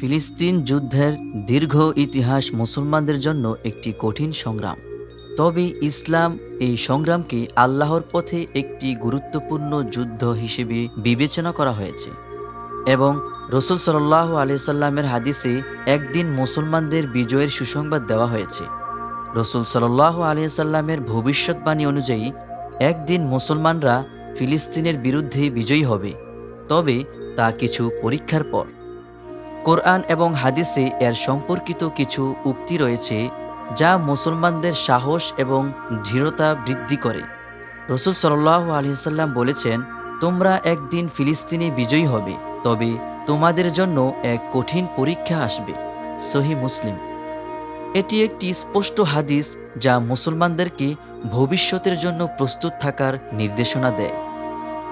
ফিলিস্তিন যুদ্ধের দীর্ঘ ইতিহাস মুসলমানদের জন্য একটি কঠিন সংগ্রাম। তবে ইসলাম এই সংগ্রামকে আল্লাহর পথে একটি গুরুত্বপূর্ণ যুদ্ধ হিসেবে বিবেচনা করা হয়েছে এবং রসুল সাল্লাল্লাহু আলাইহি সাল্লামের হাদিসে একদিন মুসলমানদের বিজয়ের সুসংবাদ দেওয়া হয়েছে। রসুল সাল্লাল্লাহু আলাইহি সাল্লামের ভবিষ্যৎবাণী অনুযায়ী একদিন মুসলমানরা ফিলিস্তিনের বিরুদ্ধে বিজয়ী হবে, তবে তা কিছু পরীক্ষার পর। কোরআন এবং হাদিসে এর সম্পর্কিত কিছু উক্তি রয়েছে যা মুসলমানদের সাহস এবং দৃঢ়তা বৃদ্ধি করে। রসুল সাল্লাল্লাহু আলাইহি সাল্লাম বলেছেন, তোমরা একদিন ফিলিস্তিনে বিজয়ী হবে, তবে তোমাদের জন্য এক কঠিন পরীক্ষা আসবে। সহিহ মুসলিম। এটি একটি স্পষ্ট হাদিস যা মুসলমানদেরকে ভবিষ্যতের জন্য প্রস্তুত থাকার নির্দেশনা দেয়।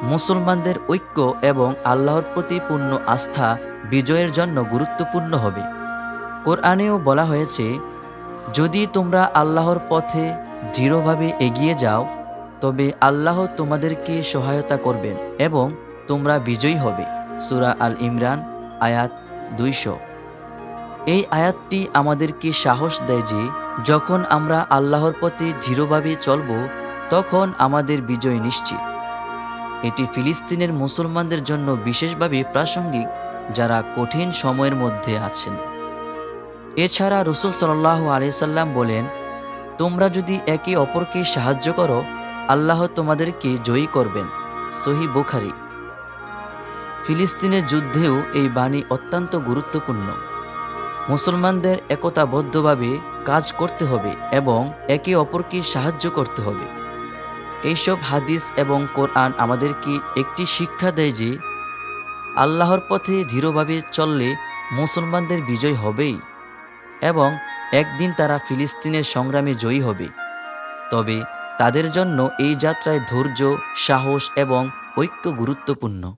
মুসলমানদের ঐক্য এবং আল্লাহর প্রতি পূর্ণ আস্থা বিজয়ের জন্য গুরুত্বপূর্ণ হবে। কোরআনেও বলা হয়েছে, যদি তোমরা আল্লাহর পথে দৃঢ়ভাবে এগিয়ে যাও, তবে আল্লাহ তোমাদেরকে সহায়তা করবেন এবং তোমরা বিজয়ী হবে। সূরা আল ইমরান আয়াত 200। এই আয়াতটি আমাদেরকে সাহস দেয় যে যখন আমরা আল্লাহর পথে দৃঢ়ভাবে চলব, তখন আমাদের বিজয় নিশ্চিত। এটি ফিলিস্তিনের মুসলমানদের জন্য বিশেষভাবে প্রাসঙ্গিক, যারা কঠিন সময়ের মধ্যে আছেন। এছাড়া রসুল সাল্লাল্লাহু আলাইহি সাল্লাম বলেন, তোমরা যদি একে অপরকে সাহায্য করো, আল্লাহ তোমাদেরকে জয়ী করবেন। সহিহ বুখারী। ফিলিস্তিনের যুদ্ধেও এই বাণী অত্যন্ত গুরুত্বপূর্ণ। মুসলমানদের একতাবদ্ধভাবে কাজ করতে হবে এবং একে অপরকে সাহায্য করতে হবে। এইসব হাদিস এবং কোরআন আমাদেরকে একটি শিক্ষা দেয় যে আল্লাহর পথে দৃঢ়ভাবে চললে মুসলমানদের বিজয় হবেই এবং একদিন তারা ফিলিস্তিনের সংগ্রামে জয়ী হবে। তবে তাদের জন্য এই যাত্রায় ধৈর্য, সাহস এবং ঐক্য গুরুত্বপূর্ণ।